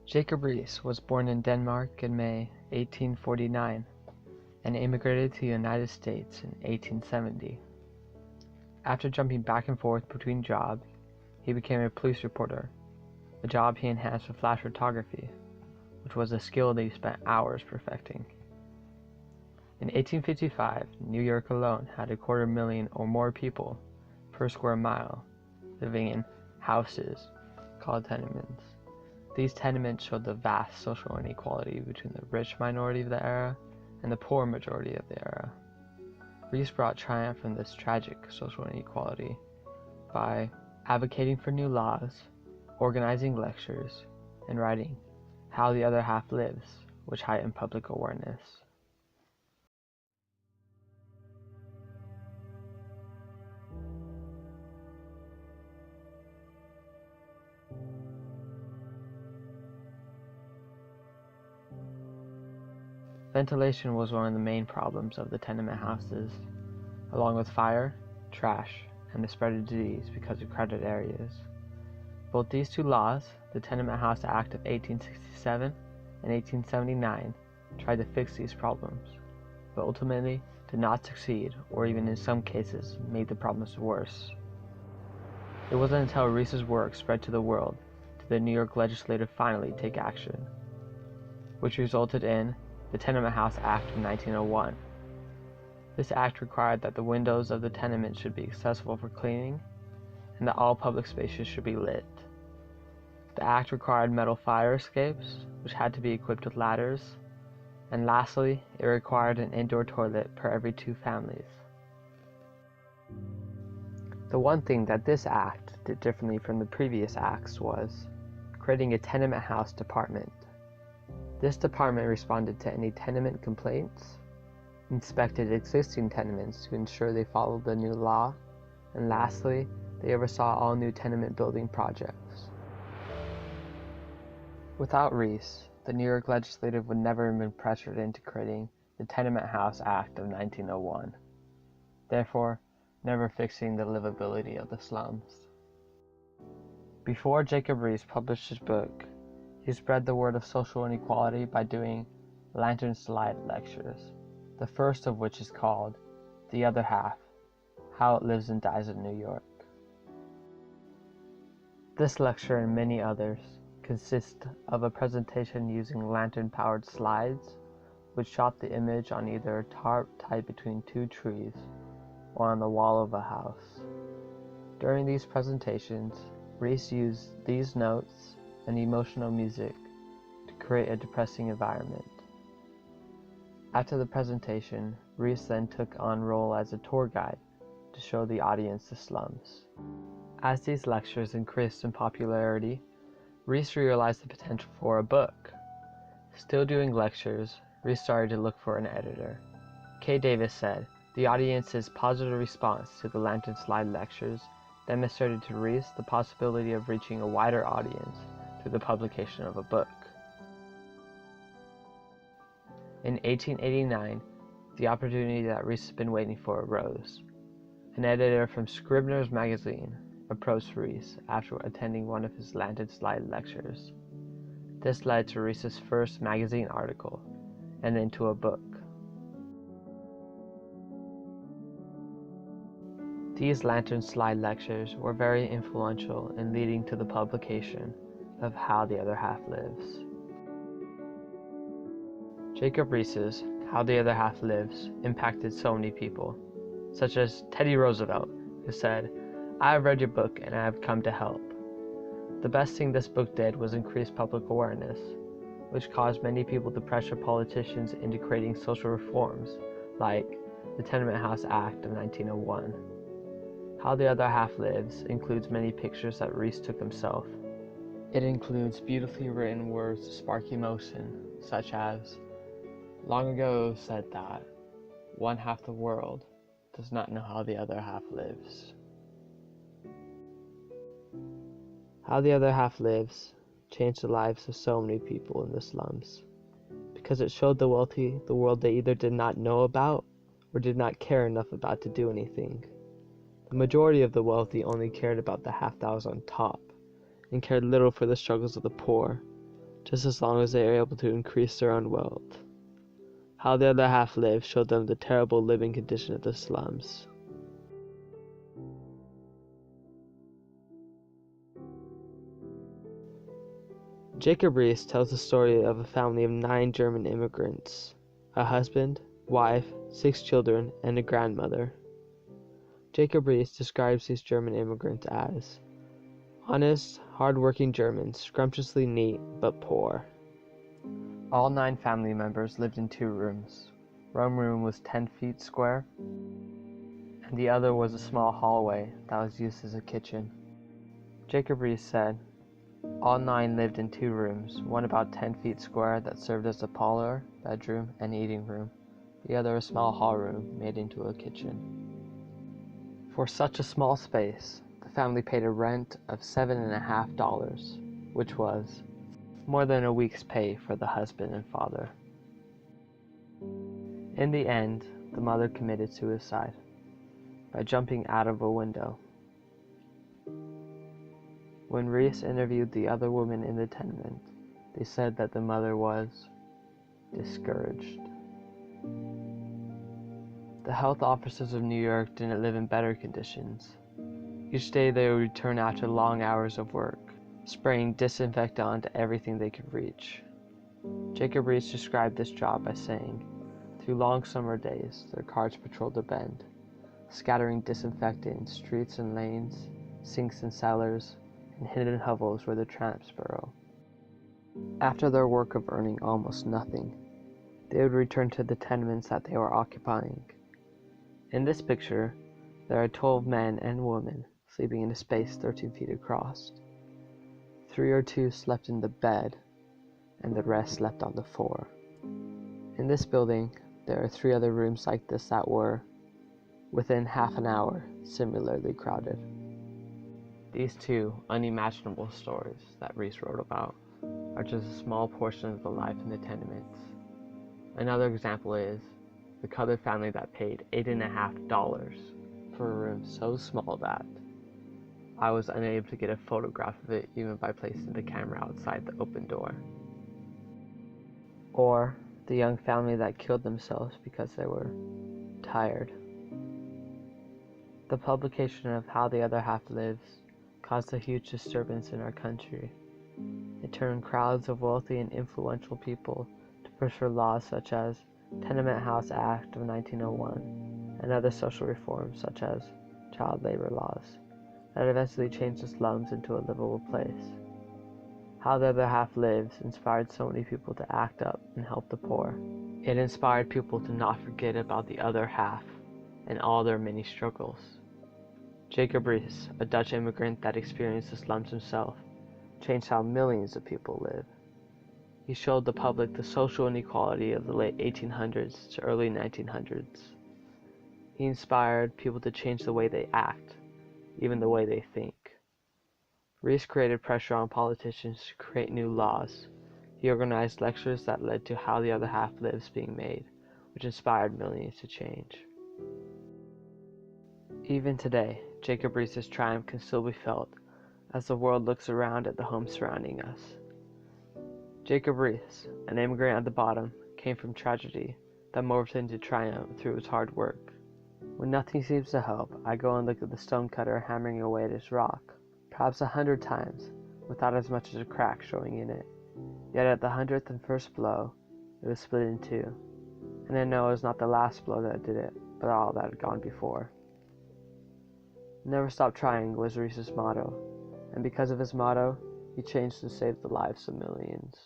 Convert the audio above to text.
Jacob Riis was born in Denmark in May 1849 and immigrated to the United States in 1870. After jumping back and forth between jobs, he became a police reporter, a job he enhanced with flash photography, which was a skill that he spent hours perfecting. In 1855, New York alone had 250,000 or more people per square mile living in houses called tenements. These tenements showed the vast social inequality between the rich minority of the era and the poor majority of the era. Riis brought triumph from this tragic social inequality by advocating for new laws, organizing lectures, and writing How the Other Half Lives, which heightened public awareness. Ventilation was one of the main problems of the tenement houses, along with fire, trash, and the spread of disease because of crowded areas. Both these two laws, the Tenement House Act of 1867 and 1879, tried to fix these problems, but ultimately did not succeed, or even in some cases made the problems worse. It wasn't until Riis's work spread to the world did the New York legislature finally take action, which resulted in the Tenement House Act of 1901. This act required that the windows of the tenement should be accessible for cleaning, and that all public spaces should be lit. The act required metal fire escapes, which had to be equipped with ladders, and lastly, it required an indoor toilet per every 2 families. The one thing that this act did differently from the previous acts was creating a tenement house department. This department responded to any tenement complaints, inspected existing tenements to ensure they followed the new law, and lastly, they oversaw all new tenement building projects. Without Riis, the New York legislature would never have been pressured into creating the Tenement House Act of 1901, therefore never fixing the livability of the slums. Before Jacob Riis published his book, he spread the word of social inequality by doing lantern slide lectures, the first of which is called The Other Half, How It Lives and Dies in New York. This lecture and many others consist of a presentation using lantern-powered slides, which shot the image on either a tarp tied between 2 trees or on the wall of a house. During these presentations, Riis used these notes and emotional music to create a depressing environment. After the presentation, Riis then took on role as a tour guide to show the audience the slums. As these lectures increased in popularity, Riis realized the potential for a book. Still doing lectures, Riis started to look for an editor. Kay Davis said, "The audience's positive response to the Lantern Slide lectures demonstrated to Riis the possibility of reaching a wider audience through the publication of a book." In 1889, the opportunity that Riis had been waiting for arose. An editor from Scribner's magazine approached Riis after attending one of his Lantern Slide lectures. This led to Riis's first magazine article, and then to a book. These Lantern Slide lectures were very influential in leading to the publication of How the Other Half Lives. Jacob Riis's How the Other Half Lives impacted so many people, such as Teddy Roosevelt, who said, "I have read your book and I have come to help." The best thing this book did was increase public awareness, which caused many people to pressure politicians into creating social reforms, like the Tenement House Act of 1901. How the Other Half Lives includes many pictures that Riis took himself. It includes beautifully written words to spark emotion, such as, "Long ago said that one half the world does not know how the other half lives." How the Other Half Lives changed the lives of so many people in the slums, because it showed the wealthy the world they either did not know about or did not care enough about to do anything. The majority of the wealthy only cared about the half that was on top, and cared little for the struggles of the poor, just as long as they were able to increase their own wealth. How the other half lived showed them the terrible living condition of the slums. Jacob Riis tells the story of a family of 9 German immigrants, a husband, wife, 6 children, and a grandmother. Jacob Riis describes these German immigrants as honest, hard-working Germans, scrumptiously neat, but poor. All 9 family members lived in 2 rooms. One room was 10 feet square, and the other was a small hallway that was used as a kitchen. Jacob Riis said, all 9 lived in 2 rooms, one about 10 feet square that served as a parlor, bedroom, and eating room, the other a small hall room made into a kitchen. For such a small space, the family paid a rent of $7.50, which was more than a week's pay for the husband and father. In the end, the mother committed suicide by jumping out of a window. When Riis interviewed the other women in the tenement, they said that the mother was discouraged. The health officers of New York didn't live in better conditions. Each day they would return after long hours of work, spraying disinfectant onto everything they could reach. Jacob Riis described this job by saying, through long summer days, their cars patrolled the bend, scattering disinfectant in streets and lanes, sinks and cellars, and hidden hovels where the tramps burrow. After their work of earning almost nothing, they would return to the tenements that they were occupying. In this picture, there are 12 men and women sleeping in a space 13 feet across. 3 or 2 slept in the bed, and the rest slept on the floor. In this building, there are 3 other rooms like this that were, within half an hour, similarly crowded. These 2 unimaginable stories that Riis wrote about are just a small portion of the life in the tenements. Another example is the colored family that paid $8.50 for a room so small that I was unable to get a photograph of it even by placing the camera outside the open door. Or the young family that killed themselves because they were tired. The publication of How the Other Half Lives caused a huge disturbance in our country. It turned crowds of wealthy and influential people to push for laws such as Tenement House Act of 1901 and other social reforms such as child labor laws that eventually changed the slums into a livable place. How the Other Half Lives inspired so many people to act up and help the poor. It inspired people to not forget about the other half and all their many struggles. Jacob Riis, a Dutch immigrant that experienced the slums himself, changed how millions of people live. He showed the public the social inequality of the late 1800s to early 1900s. He inspired people to change the way they act, even the way they think. Riis created pressure on politicians to create new laws. He organized lectures that led to How the Other Half Lives being made, which inspired millions to change. Even today, Jacob Riis' triumph can still be felt as the world looks around at the homes surrounding us. Jacob Riis, an immigrant at the bottom, came from tragedy that morphed into triumph through his hard work. When nothing seems to help, I go and look at the stonecutter hammering away at his rock, perhaps 100 times, without as much as a crack showing in it. Yet at the 100th and first blow, it was split in 2. And I know it was not the last blow that did it, but all that had gone before. Never stop trying was Riis' motto, and because of his motto, he changed and saved the lives of millions.